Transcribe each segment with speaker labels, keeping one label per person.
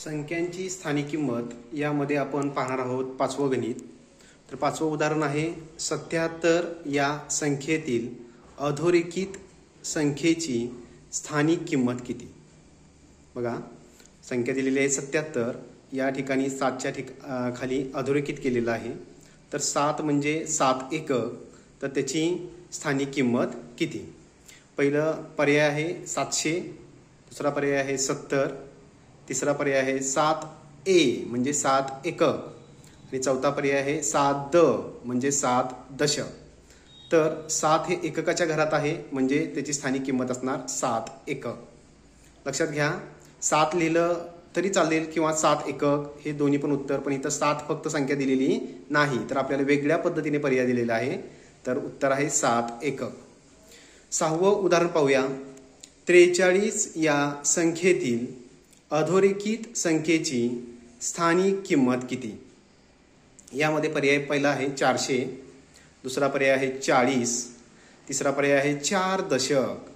Speaker 1: संख्यांची स्थानिक किंमत यामध्ये आपण पाहणार आहोत पाचवं गणित। तर पाचवं उदाहरण आहे 77 या संख्येतील अधोरेखित संख्येची स्थानिक किंमत किती। बघा संख्या दिलेली आहे 77, या ठिकाणी 7च्या खाली अधोरेखित केलेलं आहे। तर 7 म्हणजे 7 एकक, तर त्याची स्थानिक किंमत किती। पहिलं पर्याय आहे 700, दुसरा पर्याय आहे 70, तिसरा पर्याय आहे 7A म्हणजे 7 एकक आणि चौथा पर्याय आहे 7D म्हणजे 7 दशक। तर 7 हे एककाच्या घरात आहे म्हणजे त्याची स्थानिक किंमत असणार 7 एकक। लक्षात घ्या, 7 लिहिलं तरी चालेल किंवा 7 एकक, हे दोन्ही पण उत्तर, पण इथं 7 फक्त संख्या दिलेली नाही, तर आपल्याला वेगळ्या पद्धतीने पर्याय दिलेला आहे। तर उत्तर आहे 7 एकक। सहावं उदाहरण पाहूया। 43 या संख्येतील अधोरेखित संख्येची स्थानिक किंमत किती। यामध्ये पर्याय पहिला आहे 400, दुसरा पर्याय आहे 40, तिसरा पर्याय आहे 4 दशक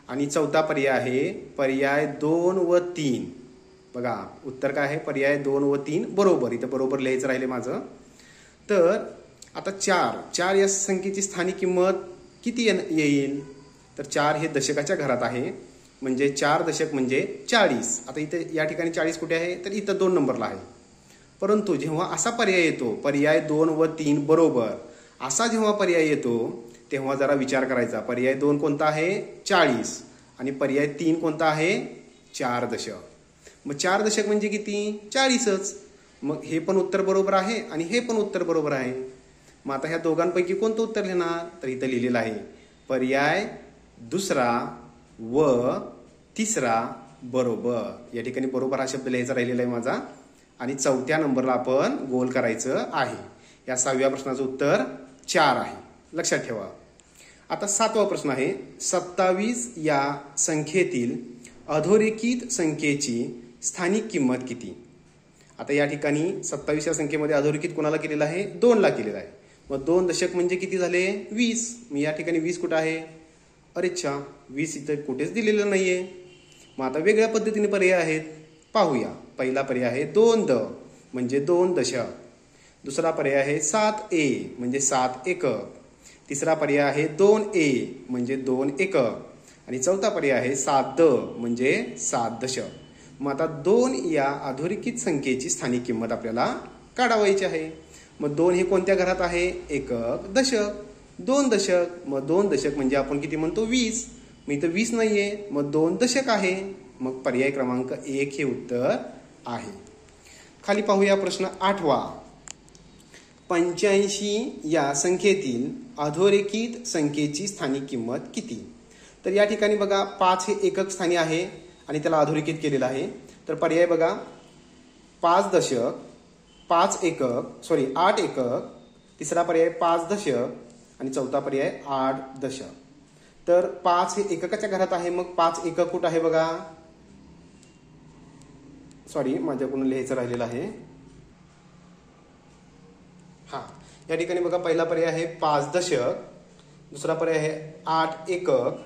Speaker 1: आणि चौथा पर्याय आहे पर्याय 2 व 3। बघा उत्तर काय आहे, पर्याय 2 व 3 बरोबर, इथं बरोबर लिहायचं राहिले माझं। तर आता 4 या संख्येची स्थानिक किंमत किती येईल, तर 4 हे दशकाच्या घरात आहे म्हणजे 4 दशक म्हणजे 40। आता इथे या ठिकाणी 40 कुठे आहे, तर इथं 2 नंबरला आहे। परंतु जेव्हा असा पर्याय येतो, पर्याय 2 व 3 बरोबर, असा जेव्हा पर्याय येतो तेव्हा जरा विचार करायचा। पर्याय 2 कोणता आहे 40 आणि पर्याय 3 कोणता आहे 4 दशक। मग 4 दशक म्हणजे किती 40च। मग हे पण उत्तर बरोबर आहे आणि हे पण उत्तर बरोबर आहे। मग आता ह्या दोघांपैकी कोणतं उत्तर लिहिणार, तर इथं लिहिलेलं आहे पर्याय दुसरा व तिसरा बरोबर। या ठिकाणी बरोबर हा शब्द लिहायचा राहिलेला आहे माझा आणि चौथ्या नंबरला आपण गोल करायचं आहे। या 6व्या प्रश्नाचं उत्तर 4 आहे, लक्षात ठेवा। आता 7वा प्रश्न आहे 27 या संख्येतील अधोरेखित संख्येची स्थानिक किंमत किती। आता या ठिकाणी 27 या संख्येमध्ये अधोरेखित कोणाला केलेला आहे, 2 ला केलेला आहे। मग 2 दशक म्हणजे किती झाले 20। मग या ठिकाणी 20 कुठं आहे, अरे अच्छा 20 इथं कुठेच दिलेलं नाहीये। मग आता वेगळ्या पद्धतीने पर्याय आहेत, पाहूया। पहिला पर्याय आहे 2D म्हणजे 2 दशक, दुसरा पर्याय आहे 7A म्हणजे 7 एकक, तिसरा पर्याय आहे 2A म्हणजे 2 एकक आणि चौथा पर्याय आहे 7D म्हणजे 7 दशक। मग आता 2 या अधोरेखित संख्येची स्थानिक किंमत आपल्याला काढावायची आहे। मग 2 हे कोणत्या घरात आहे, एकक दशक, 2 दशक। मग 2 दशक म्हणजे आपण किती म्हणतो 20। मग इथं 20 नाहीये, मग 2 दशक आहे। मग पर्याय क्रमांक 1 हे उत्तर आहे। खाली पाहूया प्रश्न 8वा। 85 या संख्येतील अधोरेखित संख्येची स्थानिक किंमत किती। तर या ठिकाणी बघा 5 हे एकक स्थानी आहे आणि त्याला अधोरेखित केलेलं आहे। तर पर्याय बघा 5 दशक, 8 एकक, तिसरा पर्याय 5 दशक आणि चौथा पर्याय 8 दशक। तर 5 हे एककाच्या घरात आहे, मग 5 एकक कुठं आहे बघा, माझ्याकडून लिहायचं राहिलेलं आहे। या ठिकाणी बघा पहिला पर्याय आहे 5 दशक, दुसरा पर्याय आहे 8 एकक,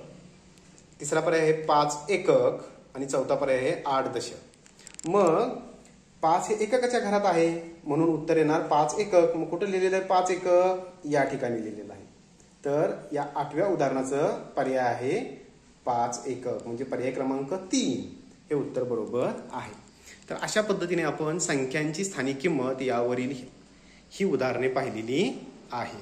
Speaker 1: तिसरा पर्याय आहे 5 एकक आणि चौथा पर्याय आहे 8 दशक। मग 5 हे एककाच्या घरात आहे म्हणून उत्तर येणार 5 एकक। मग कुठं लिहिलेलं आहे 5 एकक, या ठिकाणी लिहिलेलं आहे। तर या 8व्या उदाहरणाचं पर्याय आहे 5 एकक म्हणजे पर्याय क्रमांक 3 हे उत्तर बरोबर आहे। तर अशा पद्धतीने आपण संख्यांची स्थानिक किंमत यावरील ही उदाहरणे पाहिलेली आहे।